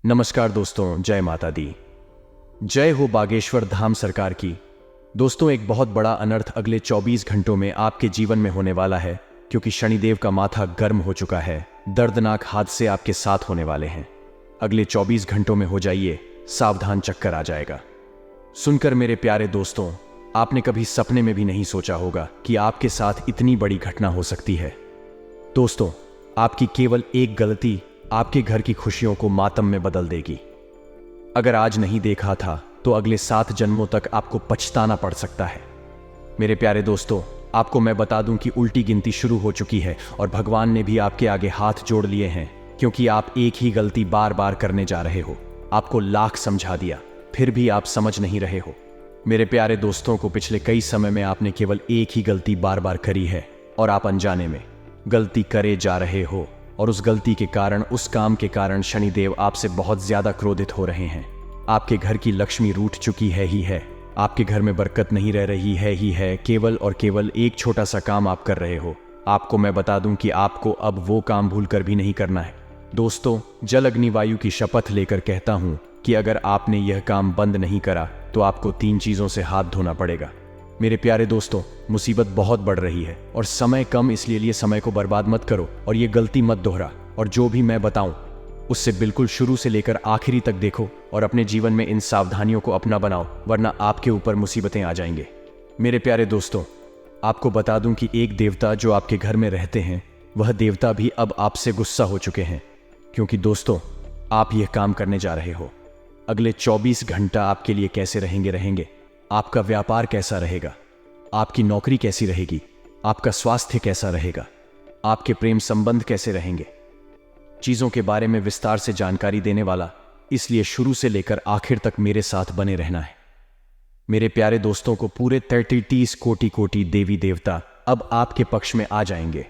नमस्कार दोस्तों, जय माता दी। जय हो बागेश्वर धाम सरकार की। दोस्तों, एक बहुत बड़ा अनर्थ अगले 24 घंटों में आपके जीवन में होने वाला है, क्योंकि शनिदेव का माथा गर्म हो चुका है। दर्दनाक हादसे आपके साथ होने वाले हैं। अगले 24 घंटों में हो जाइए सावधान, चक्कर आ जाएगा। सुनकर मेरे प्यारे दोस्तों, आपने कभी सपने में भी नहीं सोचा होगा कि आपके साथ इतनी बड़ी घटना हो सकती है। दोस्तों, आपकी केवल एक गलती आपके घर की खुशियों को मातम में बदल देगी। अगर आज नहीं देखा था तो अगले 7 जन्मों तक आपको पछताना पड़ सकता है। मेरे प्यारे दोस्तों, आपको मैं बता दूं कि उल्टी गिनती शुरू हो चुकी है और भगवान ने भी आपके आगे हाथ जोड़ लिए हैं, क्योंकि आप एक ही गलती बार बार करने जा रहे हो। आपको लाख समझा दिया, फिर भी आप समझ नहीं रहे हो। मेरे प्यारे दोस्तों को पिछले कई समय में आपने केवल एक ही गलती बार बार करी है और आप अनजाने में गलती करे जा रहे हो, और उस गलती के कारण, उस काम के कारण शनिदेव आपसे बहुत ज्यादा क्रोधित हो रहे हैं। आपके घर की लक्ष्मी रूठ चुकी है ही है। आपके घर में बरकत नहीं रह रही है ही है। केवल और केवल एक छोटा सा काम आप कर रहे हो। आपको मैं बता दूं कि आपको अब वो काम भूलकर भी नहीं करना है। दोस्तों, जल अग्नि वायु की शपथ लेकर कहता हूं कि अगर आपने यह काम बंद नहीं करा तो आपको 3 चीजों से हाथ धोना पड़ेगा। मेरे प्यारे दोस्तों, मुसीबत बहुत बढ़ रही है और समय कम, इसलिए समय को बर्बाद मत करो और ये गलती मत दोहरा। और जो भी मैं बताऊं उससे बिल्कुल शुरू से लेकर आखिरी तक देखो और अपने जीवन में इन सावधानियों को अपना बनाओ, वरना आपके ऊपर मुसीबतें आ जाएंगे। मेरे प्यारे दोस्तों, आपको बता दूं कि एक देवता जो आपके घर में रहते हैं, वह देवता भी अब आपसे गुस्सा हो चुके हैं, क्योंकि दोस्तों, आप यह काम करने जा रहे हो। अगले 24 घंटा आपके लिए कैसे रहेंगे। आपका व्यापार कैसा रहेगा, आपकी नौकरी कैसी रहेगी, आपका स्वास्थ्य कैसा रहेगा, आपके प्रेम संबंध कैसे रहेंगे, चीजों के बारे में विस्तार से जानकारी देने वाला, इसलिए शुरू से लेकर आखिर तक मेरे साथ बने रहना है। मेरे प्यारे दोस्तों को पूरे 30 कोटि देवी देवता अब आपके पक्ष में आ जाएंगे।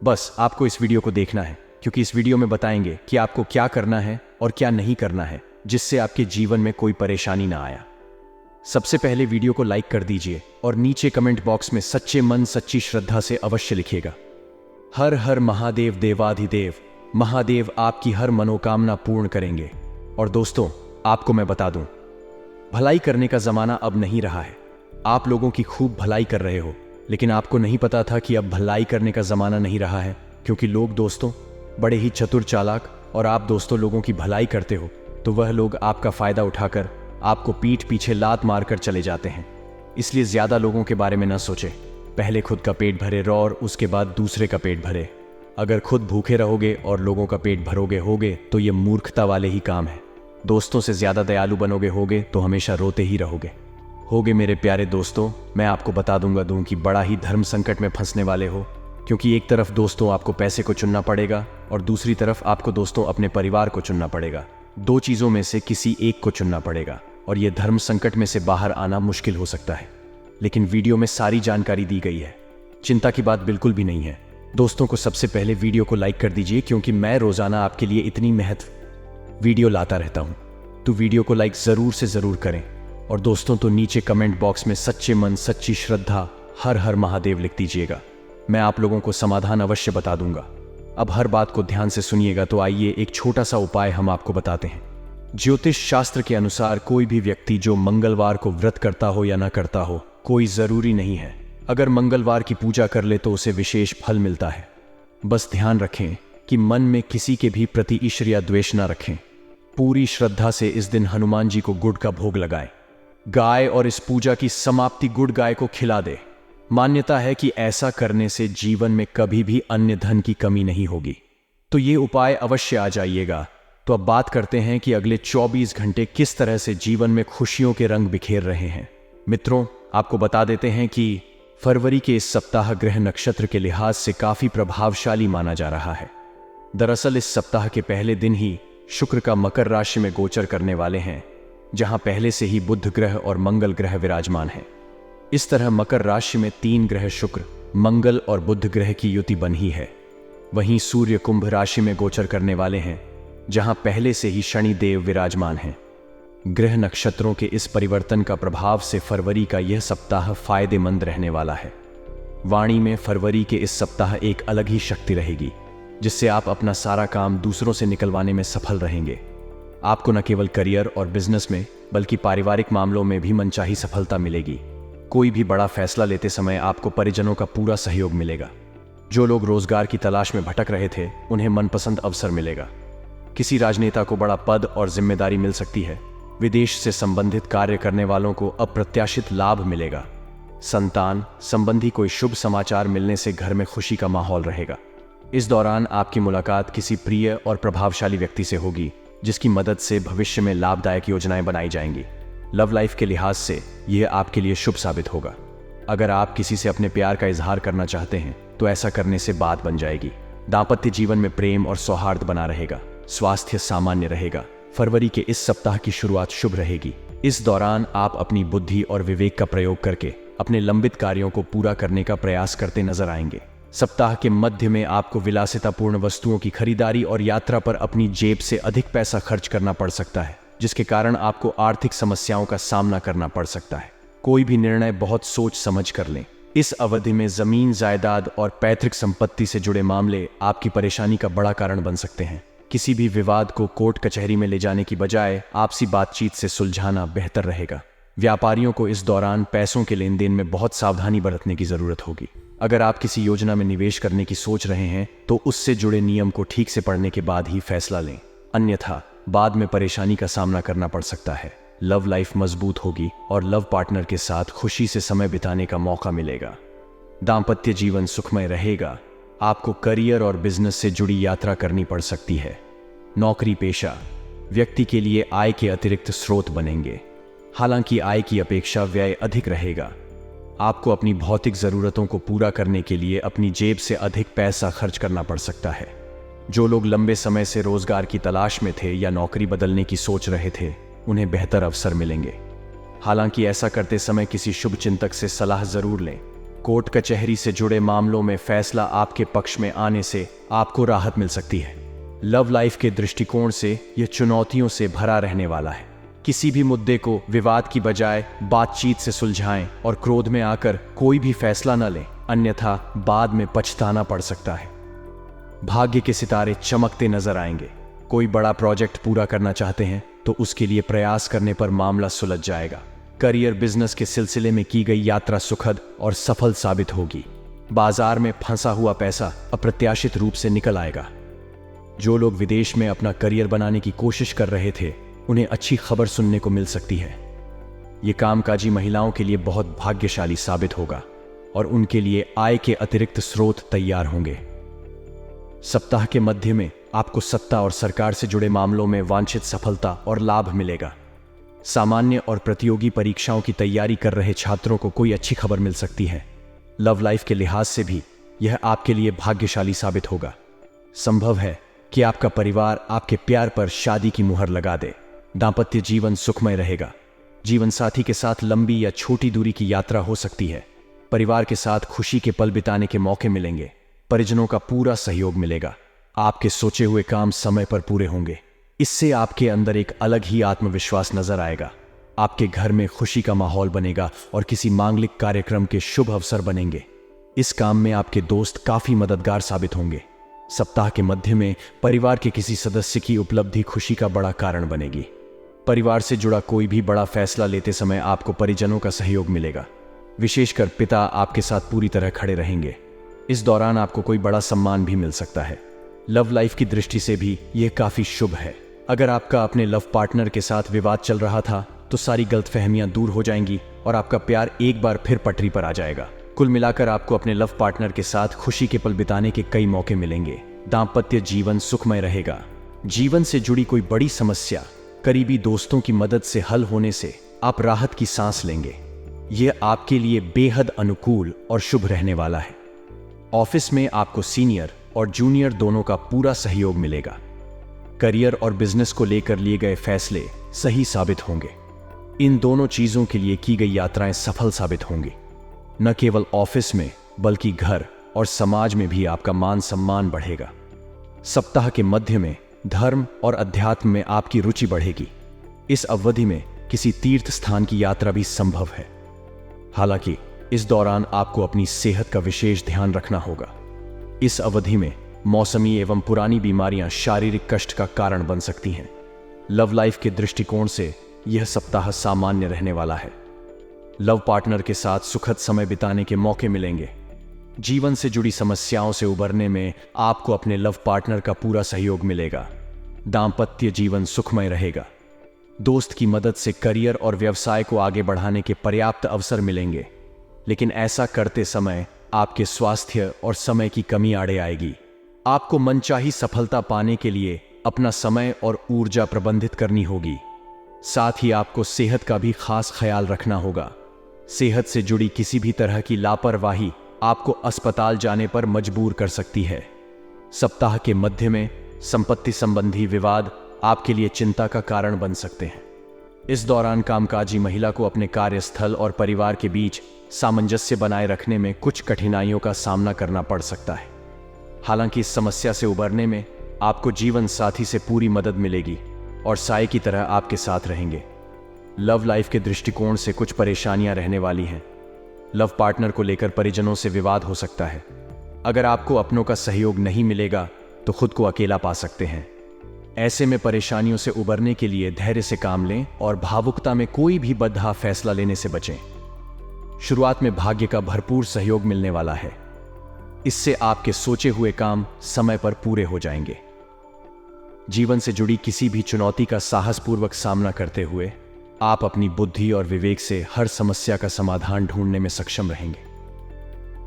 बस आपको इस वीडियो को देखना है, क्योंकि इस वीडियो में बताएंगे कि आपको क्या करना है और क्या नहीं करना है, जिससे आपके जीवन में कोई परेशानी ना आया। सबसे पहले वीडियो को लाइक कर दीजिए और नीचे कमेंट बॉक्स में सच्चे मन सच्ची श्रद्धा से अवश्य लिखिएगा, हर हर महादेव देवाधिदेव। महादेव आपकी हर मनोकामना पूर्ण करेंगे। और दोस्तों, आपको मैं बता दूं, भलाई करने का जमाना अब नहीं रहा है। आप लोगों की खूब भलाई कर रहे हो, लेकिन आपको नहीं पता था कि अब भलाई करने का जमाना नहीं रहा है, क्योंकि लोग दोस्तों बड़े ही चतुर चालाक, और आप दोस्तों लोगों की भलाई करते हो तो वह लोग आपका फायदा उठाकर आपको पीठ पीछे लात मारकर चले जाते हैं। इसलिए ज्यादा लोगों के बारे में न सोचे, पहले खुद का पेट भरे और उसके बाद दूसरे का पेट भरे। अगर खुद भूखे रहोगे और लोगों का पेट भरोगे होगे तो ये मूर्खता वाले ही काम है। दोस्तों से ज्यादा दयालु बनोगे होगे तो हमेशा रोते ही रहोगे। मेरे प्यारे दोस्तों, मैं आपको बता दूं कि बड़ा ही धर्म संकट में फंसने वाले हो, क्योंकि एक तरफ दोस्तों आपको पैसे को चुनना पड़ेगा और दूसरी तरफ आपको दोस्तों अपने परिवार को चुनना पड़ेगा। 2 चीजों में से किसी एक को चुनना पड़ेगा और यह धर्म संकट में से बाहर आना मुश्किल हो सकता है। लेकिन वीडियो में सारी जानकारी दी गई है, चिंता की बात बिल्कुल भी नहीं है। दोस्तों को सबसे पहले वीडियो को लाइक कर दीजिए, क्योंकि मैं रोजाना आपके लिए इतनी महत्व वीडियो लाता रहता हूं, तो वीडियो को लाइक जरूर से जरूर करें। और दोस्तों, तो नीचे कमेंट बॉक्स में सच्चे मन सच्ची श्रद्धा हर हर महादेव लिख दीजिएगा। मैं आप लोगों को समाधान अवश्य बता दूंगा। अब हर बात को ध्यान से सुनिएगा। तो आइए एक छोटा सा उपाय हम आपको बताते हैं। ज्योतिष शास्त्र के अनुसार कोई भी व्यक्ति जो मंगलवार को व्रत करता हो या ना करता हो, कोई जरूरी नहीं है। अगर मंगलवार की पूजा कर ले तो उसे विशेष फल मिलता है। बस ध्यान रखें कि मन में किसी के भी प्रति ईर्ष्या या द्वेष ना रखें। पूरी श्रद्धा से इस दिन हनुमान जी को गुड़ का भोग लगाएं, गाय, और इस पूजा की समाप्ति गुड़ गाय को खिला दे। मान्यता है कि ऐसा करने से जीवन में कभी भी अन्य धन की कमी नहीं होगी। तो ये उपाय अवश्य आ जाइएगा। तो अब बात करते हैं कि अगले 24 घंटे किस तरह से जीवन में खुशियों के रंग बिखेर रहे हैं। मित्रों, आपको बता देते हैं कि फरवरी के इस सप्ताह ग्रह नक्षत्र के लिहाज से काफी प्रभावशाली माना जा रहा है। दरअसल इस सप्ताह के पहले दिन ही शुक्र का मकर राशि में गोचर करने वाले हैं, जहां पहले से ही बुध ग्रह और मंगल ग्रह विराजमान है। इस तरह मकर राशि में 3 ग्रह शुक्र, मंगल और बुध ग्रह की युति बनी है। वहीं सूर्य कुंभ राशि में गोचर करने वाले हैं, जहां पहले से ही शनि देव विराजमान हैं। ग्रह नक्षत्रों के इस परिवर्तन का प्रभाव से फरवरी का यह सप्ताह फायदेमंद रहने वाला है। वाणी में फरवरी के इस सप्ताह एक अलग ही शक्ति रहेगी, जिससे आप अपना सारा काम दूसरों से निकलवाने में सफल रहेंगे। आपको न केवल करियर और बिजनेस में बल्कि पारिवारिक मामलों में भी मनचाही सफलता मिलेगी। कोई भी बड़ा फैसला लेते समय आपको परिजनों का पूरा सहयोग मिलेगा। जो लोग रोजगार की तलाश में भटक रहे थे उन्हें मनपसंद अवसर मिलेगा। किसी राजनेता को बड़ा पद और जिम्मेदारी मिल सकती है। विदेश से संबंधित कार्य करने वालों को अप्रत्याशित लाभ मिलेगा। संतान संबंधी कोई शुभ समाचार मिलने से घर में खुशी का माहौल रहेगा। इस दौरान आपकी मुलाकात किसी प्रिय और प्रभावशाली व्यक्ति से होगी जिसकी मदद से भविष्य में लाभदायक योजनाएं बनाई जाएंगी। लव लाइफ के लिहाज से यह आपके लिए शुभ साबित होगा। अगर आप किसी से अपने प्यार का इजहार करना चाहते हैं तो ऐसा करने से बात बन जाएगी। दांपत्य जीवन में प्रेम और सौहार्द बना रहेगा। स्वास्थ्य सामान्य रहेगा। फरवरी के इस सप्ताह की शुरुआत शुभ रहेगी। इस दौरान आप अपनी बुद्धि और विवेक का प्रयोग करके अपने लंबित कार्यों को पूरा करने का प्रयास करते नजर आएंगे। सप्ताह के मध्य में आपको विलासितापूर्ण वस्तुओं की खरीदारी और यात्रा पर अपनी जेब से अधिक पैसा खर्च करना पड़ सकता है, जिसके कारण आपको आर्थिक समस्याओं का सामना करना पड़ सकता है। कोई भी निर्णय बहुत सोच समझ कर लें। इस अवधि में जमीन, जायदाद और पैतृक संपत्ति से जुड़े मामले आपकी परेशानी का बड़ा कारण बन सकते हैं। किसी भी विवाद को कोर्ट कचहरी में ले जाने की बजाय आपसी बातचीत से सुलझाना बेहतर रहेगा। व्यापारियों को इस दौरान पैसों के लेन देन में बहुत सावधानी बरतने की जरूरत होगी। अगर आप किसी योजना में निवेश करने की सोच रहे हैं तो उससे जुड़े नियम को ठीक से पढ़ने के बाद ही फैसला लें, अन्यथा बाद में परेशानी का सामना करना पड़ सकता है। लव लाइफ मजबूत होगी और लव पार्टनर के साथ खुशी से समय बिताने का मौका मिलेगा। दांपत्य जीवन सुखमय रहेगा। आपको करियर और बिजनेस से जुड़ी यात्रा करनी पड़ सकती है। नौकरी पेशा व्यक्ति के लिए आय के अतिरिक्त स्रोत बनेंगे। हालांकि आय की अपेक्षा व्यय अधिक रहेगा। आपको अपनी भौतिक जरूरतों को पूरा करने के लिए अपनी जेब से अधिक पैसा खर्च करना पड़ सकता है। जो लोग लंबे समय से रोजगार की तलाश में थे या नौकरी बदलने की सोच रहे थे उन्हें बेहतर अवसर मिलेंगे। हालांकि ऐसा करते समय किसी शुभ चिंतक से सलाह जरूर लें। कोर्ट कचहरी से जुड़े मामलों में फैसला आपके पक्ष में आने से आपको राहत मिल सकती है। लव लाइफ के दृष्टिकोण से यह चुनौतियों से भरा रहने वाला है। किसी भी मुद्दे को विवाद की बजाय बातचीत से सुलझाएं और क्रोध में आकर कोई भी फैसला न लें, अन्यथा बाद में पछताना पड़ सकता है। भाग्य के सितारे चमकते नजर आएंगे। कोई बड़ा प्रोजेक्ट पूरा करना चाहते हैं तो उसके लिए प्रयास करने पर मामला सुलझ जाएगा। करियर बिजनेस के सिलसिले में की गई यात्रा सुखद और सफल साबित होगी। बाजार में फंसा हुआ पैसा अप्रत्याशित रूप से निकल आएगा। जो लोग विदेश में अपना करियर बनाने की कोशिश कर रहे थे उन्हें अच्छी खबर सुनने को मिल सकती है। ये कामकाजी महिलाओं के लिए बहुत भाग्यशाली साबित होगा और उनके लिए आय के अतिरिक्त स्रोत तैयार होंगे। सप्ताह के मध्य में आपको सत्ता और सरकार से जुड़े मामलों में वांछित सफलता और लाभ मिलेगा। सामान्य और प्रतियोगी परीक्षाओं की तैयारी कर रहे छात्रों को कोई अच्छी खबर मिल सकती है। लव लाइफ के लिहाज से भी यह आपके लिए भाग्यशाली साबित होगा। संभव है कि आपका परिवार आपके प्यार पर शादी की मुहर लगा दे। दांपत्य जीवन सुखमय रहेगा। जीवन साथी के साथ लंबी या छोटी दूरी की यात्रा हो सकती है। परिवार के साथ खुशी के पल बिताने के मौके मिलेंगे। परिजनों का पूरा सहयोग मिलेगा। आपके सोचे हुए काम समय पर पूरे होंगे। इससे आपके अंदर एक अलग ही आत्मविश्वास नजर आएगा। आपके घर में खुशी का माहौल बनेगा और किसी मांगलिक कार्यक्रम के शुभ अवसर बनेंगे। इस काम में आपके दोस्त काफी मददगार साबित होंगे। सप्ताह के मध्य में परिवार के किसी सदस्य की उपलब्धि खुशी का बड़ा कारण बनेगी। परिवार से जुड़ा कोई भी बड़ा फैसला लेते समय आपको परिजनों का सहयोग मिलेगा। विशेषकर पिता आपके साथ पूरी तरह खड़े रहेंगे। इस दौरान आपको कोई बड़ा सम्मान भी मिल सकता है। लव लाइफ की दृष्टि से भी यह काफी शुभ है। अगर आपका अपने लव पार्टनर के साथ विवाद चल रहा था तो सारी गलतफहमियां दूर हो जाएंगी और आपका प्यार एक बार फिर पटरी पर आ जाएगा। कुल मिलाकर आपको अपने लव पार्टनर के साथ खुशी के पल बिताने के कई मौके मिलेंगे। दांपत्य जीवन सुखमय रहेगा। जीवन से जुड़ी कोई बड़ी समस्या करीबी दोस्तों की मदद से हल होने से आप राहत की सांस लेंगे। यह आपके लिए बेहद अनुकूल और शुभ रहने वाला है। ऑफिस में आपको सीनियर और जूनियर दोनों का पूरा सहयोग मिलेगा। करियर और बिजनेस को लेकर लिए गए फैसले सही साबित होंगे। इन दोनों चीजों के लिए की गई यात्राएं सफल साबित होंगी। न केवल ऑफिस में बल्कि घर और समाज में भी आपका मान सम्मान बढ़ेगा। सप्ताह के मध्य में धर्म और अध्यात्म में आपकी रुचि बढ़ेगी। इस अवधि में किसी तीर्थ स्थान की यात्रा भी संभव है। हालांकि इस दौरान आपको अपनी सेहत का विशेष ध्यान रखना होगा। इस अवधि में मौसमी एवं पुरानी बीमारियां शारीरिक कष्ट का कारण बन सकती हैं। लव लाइफ के दृष्टिकोण से यह सप्ताह सामान्य रहने वाला है। लव पार्टनर के साथ सुखद समय बिताने के मौके मिलेंगे। जीवन से जुड़ी समस्याओं से उबरने में आपको अपने लव पार्टनर का पूरा सहयोग मिलेगा। दाम्पत्य जीवन सुखमय रहेगा। दोस्त की मदद से करियर और व्यवसाय को आगे बढ़ाने के पर्याप्त अवसर मिलेंगे, लेकिन ऐसा करते समय आपके स्वास्थ्य और समय की कमी आड़े आएगी। आपको मनचाही सफलता पाने के लिए अपना समय और ऊर्जा प्रबंधित करनी होगी। साथ ही आपको सेहत का भी खास ख्याल रखना होगा। सेहत से जुड़ी किसी भी तरह की लापरवाही आपको अस्पताल जाने पर मजबूर कर सकती है। सप्ताह के मध्य में संपत्ति संबंधी विवाद आपके लिए चिंता का कारण बन सकते हैं। इस दौरान कामकाजी महिला को अपने कार्यस्थल और परिवार के बीच सामंजस्य बनाए रखने में कुछ कठिनाइयों का सामना करना पड़ सकता है। हालांकि इस समस्या से उबरने में आपको जीवन साथी से पूरी मदद मिलेगी और साए की तरह आपके साथ रहेंगे। लव लाइफ के दृष्टिकोण से कुछ परेशानियां रहने वाली हैं। लव पार्टनर को लेकर परिजनों से विवाद हो सकता है। अगर आपको अपनों का सहयोग नहीं मिलेगा तो खुद को अकेला पा सकते हैं। ऐसे में परेशानियों से उबरने के लिए धैर्य से काम लें और भावुकता में कोई भी बदहा फैसला लेने से बचें। शुरुआत में भाग्य का भरपूर सहयोग मिलने वाला है। इससे आपके सोचे हुए काम समय पर पूरे हो जाएंगे। जीवन से जुड़ी किसी भी चुनौती का साहसपूर्वक सामना करते हुए आप अपनी बुद्धि और विवेक से हर समस्या का समाधान ढूंढने में सक्षम रहेंगे।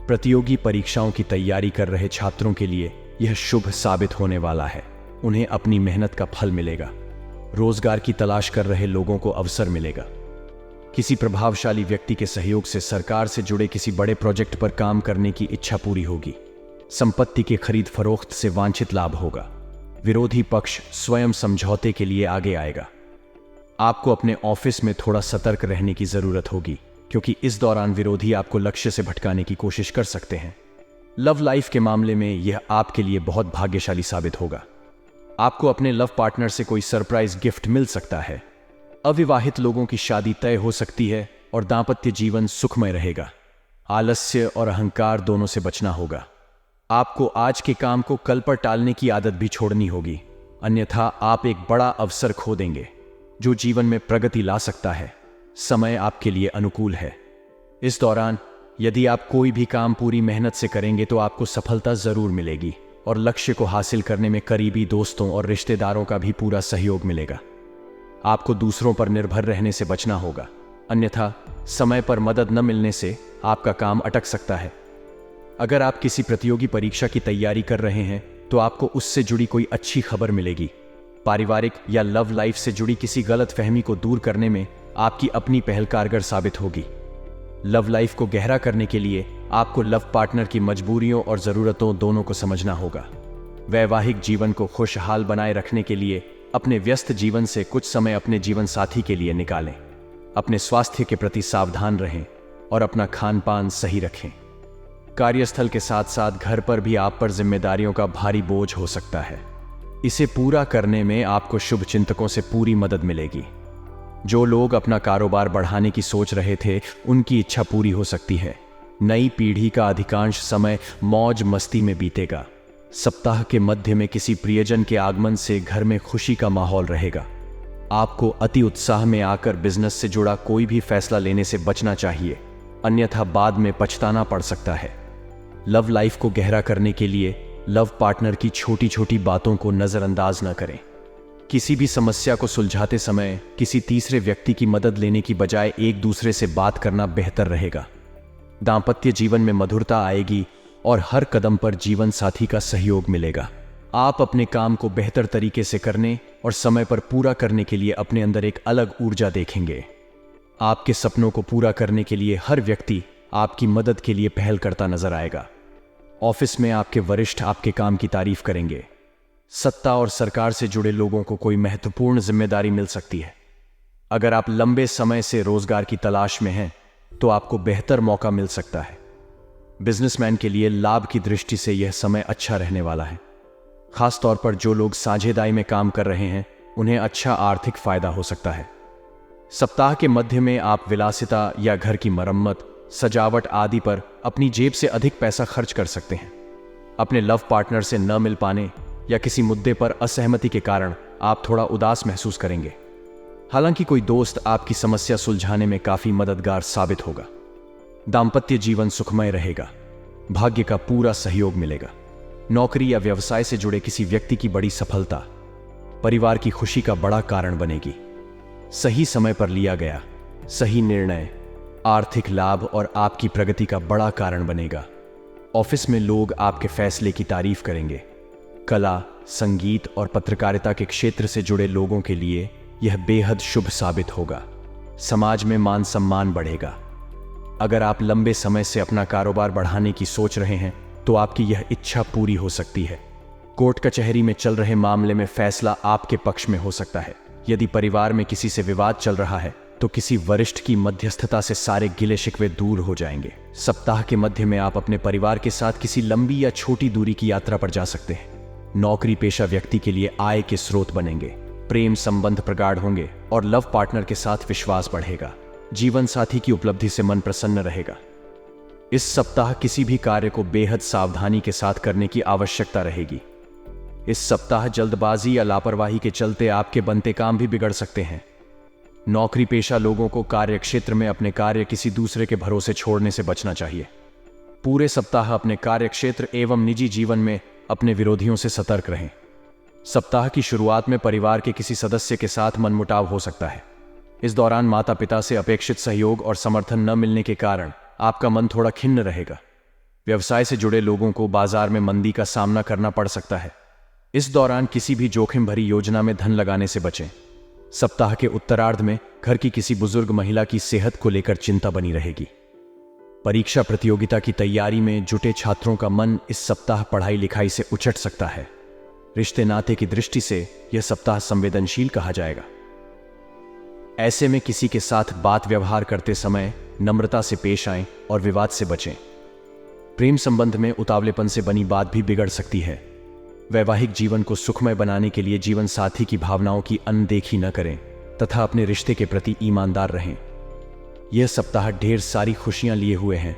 प्रतियोगी परीक्षाओं की तैयारी कर रहे छात्रों के लिए यह शुभ साबित होने वाला है। उन्हें अपनी मेहनत का फल मिलेगा। रोजगार की तलाश कर रहे लोगों को अवसर मिलेगा। किसी प्रभावशाली व्यक्ति के सहयोग से सरकार से जुड़े किसी बड़े प्रोजेक्ट पर काम करने की इच्छा पूरी होगी। संपत्ति के खरीद फरोख्त से वांछित लाभ होगा। विरोधी पक्ष स्वयं समझौते के लिए आगे आएगा। आपको अपने ऑफिस में थोड़ा सतर्क रहने की जरूरत होगी, क्योंकि इस दौरान विरोधी आपको लक्ष्य से भटकाने की कोशिश कर सकते हैं। लव लाइफ के मामले में यह आपके लिए बहुत भाग्यशाली साबित होगा। आपको अपने लव पार्टनर से कोई सरप्राइज गिफ्ट मिल सकता है। अविवाहित लोगों की शादी तय हो सकती है और दाम्पत्य जीवन सुखमय रहेगा। आलस्य और अहंकार दोनों से बचना होगा। आपको आज के काम को कल पर टालने की आदत भी छोड़नी होगी, अन्यथा आप एक बड़ा अवसर खो देंगे जो जीवन में प्रगति ला सकता है। समय आपके लिए अनुकूल है। इस दौरान यदि आप कोई भी काम पूरी मेहनत से करेंगे तो आपको सफलता जरूर मिलेगी और लक्ष्य को हासिल करने में करीबी दोस्तों और रिश्तेदारों का भी पूरा सहयोग मिलेगा। आपको दूसरों पर निर्भर रहने से बचना होगा, अन्यथा समय पर मदद न मिलने से आपका काम अटक सकता है। अगर आप किसी प्रतियोगी परीक्षा की तैयारी कर रहे हैं तो आपको उससे जुड़ी कोई अच्छी खबर मिलेगी। पारिवारिक या लव लाइफ से जुड़ी किसी गलतफहमी को दूर करने में आपकी अपनी पहल कारगर साबित होगी। लव लाइफ को गहरा करने के लिए आपको लव पार्टनर की मजबूरियों और जरूरतों दोनों को समझना होगा। वैवाहिक जीवन को खुशहाल बनाए रखने के लिए अपने व्यस्त जीवन से कुछ समय अपने जीवन साथी के लिए निकालें। अपने स्वास्थ्य के प्रति सावधान रहें और अपना खान पान सही रखें। कार्यस्थल के साथ साथ घर पर भी आप पर जिम्मेदारियों का भारी बोझ हो सकता है। इसे पूरा करने में आपको शुभ चिंतकों से पूरी मदद मिलेगी। जो लोग अपना कारोबार बढ़ाने की सोच रहे थे, उनकी इच्छा पूरी हो सकती है। नई पीढ़ी का अधिकांश समय मौज मस्ती में बीतेगा। सप्ताह के मध्य में किसी प्रियजन के आगमन से घर में खुशी का माहौल रहेगा। आपको अति उत्साह में आकर बिजनेस से जुड़ा कोई भी फैसला लेने से बचना चाहिए, अन्यथा बाद में पछताना पड़ सकता है। लव लाइफ को गहरा करने के लिए लव पार्टनर की छोटी छोटी बातों को नजरअंदाज न करें। किसी भी समस्या को सुलझाते समय किसी तीसरे व्यक्ति की मदद लेने की बजाय एक दूसरे से बात करना बेहतर रहेगा। दाम्पत्य जीवन में मधुरता आएगी और हर कदम पर जीवन साथी का सहयोग मिलेगा। आप अपने काम को बेहतर तरीके से करने और समय पर पूरा करने के लिए अपने अंदर एक अलग ऊर्जा देखेंगे। आपके सपनों को पूरा करने के लिए हर व्यक्ति आपकी मदद के लिए पहल करता नजर आएगा। ऑफिस में आपके वरिष्ठ आपके काम की तारीफ करेंगे। सत्ता और सरकार से जुड़े लोगों को कोई महत्वपूर्ण जिम्मेदारी मिल सकती है। अगर आप लंबे समय से रोजगार की तलाश में हैं तो आपको बेहतर मौका मिल सकता है। बिजनेसमैन के लिए लाभ की दृष्टि से यह समय अच्छा रहने वाला है। खासतौर पर जो लोग साझेदारी में काम कर रहे हैं, उन्हें अच्छा आर्थिक फायदा हो सकता है। सप्ताह के मध्य में आप विलासिता या घर की मरम्मत, सजावट आदि पर अपनी जेब से अधिक पैसा खर्च कर सकते हैं। अपने लव पार्टनर से न मिल पाने या किसी मुद्दे पर असहमति के कारण आप थोड़ा उदास महसूस करेंगे। हालांकि कोई दोस्त आपकी समस्या सुलझाने में काफी मददगार साबित होगा। दाम्पत्य जीवन सुखमय रहेगा। भाग्य का पूरा सहयोग मिलेगा। नौकरी या व्यवसाय से जुड़े किसी व्यक्ति की बड़ी सफलता परिवार की खुशी का बड़ा कारण बनेगी। सही समय पर लिया गया सही निर्णय आर्थिक लाभ और आपकी प्रगति का बड़ा कारण बनेगा। ऑफिस में लोग आपके फैसले की तारीफ करेंगे। कला, संगीत और पत्रकारिता के क्षेत्र से जुड़े लोगों के लिए यह बेहद शुभ साबित होगा। समाज में मान सम्मान बढ़ेगा। अगर आप लंबे समय से अपना कारोबार बढ़ाने की सोच रहे हैं तो आपकी यह इच्छा पूरी हो सकती है। कोर्ट कचहरी में चल रहे मामले में फैसला आपके पक्ष में हो सकता है। यदि परिवार में किसी से विवाद चल रहा है तो किसी वरिष्ठ की मध्यस्थता से सारे गिले शिकवे दूर हो जाएंगे। सप्ताह के मध्य में आप अपने परिवार के साथ किसी लंबी या छोटी दूरी की यात्रा पर जा सकते हैं। नौकरी पेशा व्यक्ति के लिए आय के स्रोत बनेंगे। प्रेम संबंध प्रगाढ़ होंगे और लव पार्टनर के साथ विश्वास बढ़ेगा। जीवन साथी की उपलब्धि से मन प्रसन्न रहेगा। इस सप्ताह किसी भी कार्य को बेहद सावधानी के साथ करने की आवश्यकता रहेगी। इस सप्ताह जल्दबाजी या लापरवाही के चलते आपके बनते काम भी बिगड़ सकते हैं। नौकरी पेशा लोगों को कार्य क्षेत्र में अपने कार्य किसी दूसरे के भरोसे छोड़ने से बचना चाहिए। पूरे सप्ताह अपने कार्य क्षेत्र एवं निजी जीवन में अपने विरोधियों से सतर्क रहें। सप्ताह की शुरुआत में परिवार के किसी सदस्य के साथ मनमुटाव हो सकता है। इस दौरान माता पिता से अपेक्षित सहयोग और समर्थन न मिलने के कारण आपका मन थोड़ा खिन्न रहेगा। व्यवसाय से जुड़े लोगों को बाजार में मंदी का सामना करना पड़ सकता है। इस दौरान किसी भी जोखिम भरी योजना में धन लगाने से बचें। सप्ताह के उत्तरार्ध में घर की किसी बुजुर्ग महिला की सेहत को लेकर चिंता बनी रहेगी। परीक्षा प्रतियोगिता की तैयारी में जुटे छात्रों का मन इस सप्ताह पढ़ाई लिखाई से उचट सकता है। रिश्ते नाते की दृष्टि से यह सप्ताह संवेदनशील कहा जाएगा। ऐसे में किसी के साथ बात व्यवहार करते समय नम्रता से पेश आएं और विवाद से बचें। प्रेम संबंध में उतावलेपन से बनी बात भी बिगड़ सकती है। वैवाहिक जीवन को सुखमय बनाने के लिए जीवन साथी की भावनाओं की अनदेखी न करें तथा अपने रिश्ते के प्रति ईमानदार रहें। यह सप्ताह ढेर सारी खुशियां लिए हुए हैं।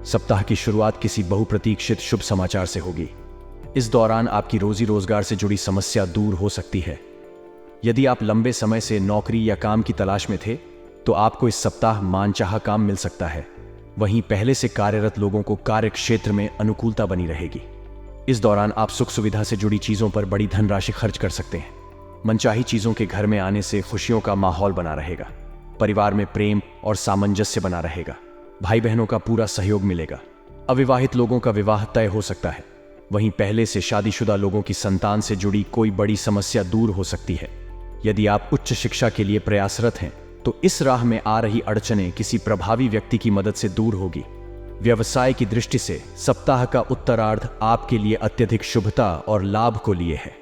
सप्ताह की शुरुआत किसी बहुप्रतीक्षित शुभ समाचार से होगी। इस दौरान आपकी रोजी रोजगार से जुड़ी समस्या दूर हो सकती है। यदि आप लंबे समय से नौकरी या काम की तलाश में थे तो आपको इस सप्ताह मानचाहा काम मिल सकता है। वहीं पहले से कार्यरत लोगों को कार्य क्षेत्र में अनुकूलता बनी रहेगी। इस दौरान आप सुख सुविधा से जुड़ी चीजों पर बड़ी धनराशि खर्च कर सकते हैं। मनचाही चीजों के घर में आने से खुशियों का माहौल बना रहेगा। परिवार में प्रेम और सामंजस्य बना रहेगा। भाई बहनों का पूरा सहयोग मिलेगा। अविवाहित लोगों का विवाह तय हो सकता है। वहीं पहले से शादीशुदा लोगों की संतान से जुड़ी कोई बड़ी समस्या दूर हो सकती है। यदि आप उच्च शिक्षा के लिए प्रयासरत हैं तो इस राह में आ रही अड़चनें किसी प्रभावी व्यक्ति की मदद से दूर होगी। व्यवसाय की दृष्टि से सप्ताह का उत्तरार्ध आपके लिए अत्यधिक शुभता और लाभ को लिए है।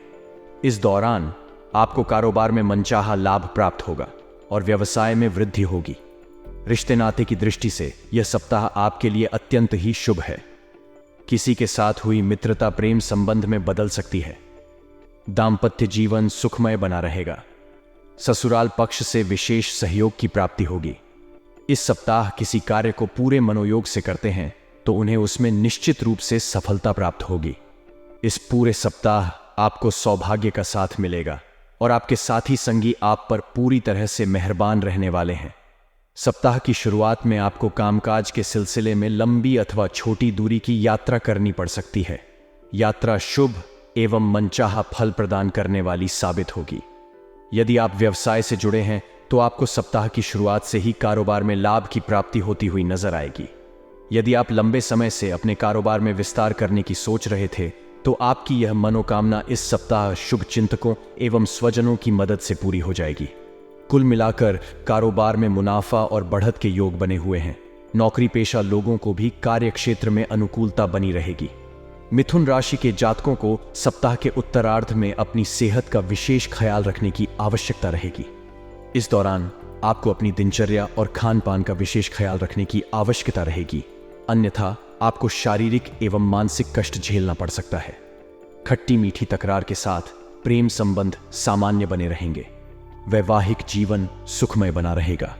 इस दौरान आपको कारोबार में मनचाहा लाभ प्राप्त होगा और व्यवसाय में वृद्धि होगी। रिश्ते नाते की दृष्टि से यह सप्ताह आपके लिए अत्यंत ही शुभ है। किसी के साथ हुई मित्रता प्रेम संबंध में बदल सकती है। दाम्पत्य जीवन सुखमय बना रहेगा। ससुराल पक्ष से विशेष सहयोग की प्राप्ति होगी। इस सप्ताह किसी कार्य को पूरे मनोयोग से करते हैं तो उन्हें उसमें निश्चित रूप से सफलता प्राप्त होगी। इस पूरे सप्ताह आपको सौभाग्य का साथ मिलेगा और आपके साथी संगी आप पर पूरी तरह से मेहरबान रहने वाले हैं। सप्ताह की शुरुआत में आपको कामकाज के सिलसिले में लंबी अथवा छोटी दूरी की यात्रा करनी पड़ सकती है। यात्रा शुभ एवं मनचाहा फल प्रदान करने वाली साबित होगी। यदि आप व्यवसाय से जुड़े हैं तो आपको सप्ताह की शुरुआत से ही कारोबार में लाभ की प्राप्ति होती हुई नजर आएगी। यदि आप लंबे समय से अपने कारोबार में विस्तार करने की सोच रहे थे तो आपकी यह मनोकामना इस सप्ताह शुभ चिंतकों एवं स्वजनों की मदद से पूरी हो जाएगी। कुल मिलाकर कारोबार में मुनाफा और बढ़त के योग बने हुए हैं। नौकरी पेशा लोगों को भी कार्य क्षेत्र में अनुकूलता बनी रहेगी। मिथुन राशि के जातकों को सप्ताह के उत्तरार्ध में अपनी सेहत का विशेष ख्याल रखने की आवश्यकता रहेगी। इस दौरान आपको अपनी दिनचर्या और खान पान का विशेष ख्याल रखने की आवश्यकता रहेगी, अन्यथा आपको शारीरिक एवं मानसिक कष्ट झेलना पड़ सकता है। खट्टी मीठी तकरार के साथ प्रेम संबंध सामान्य बने रहेंगे। वैवाहिक जीवन सुखमय बना रहेगा।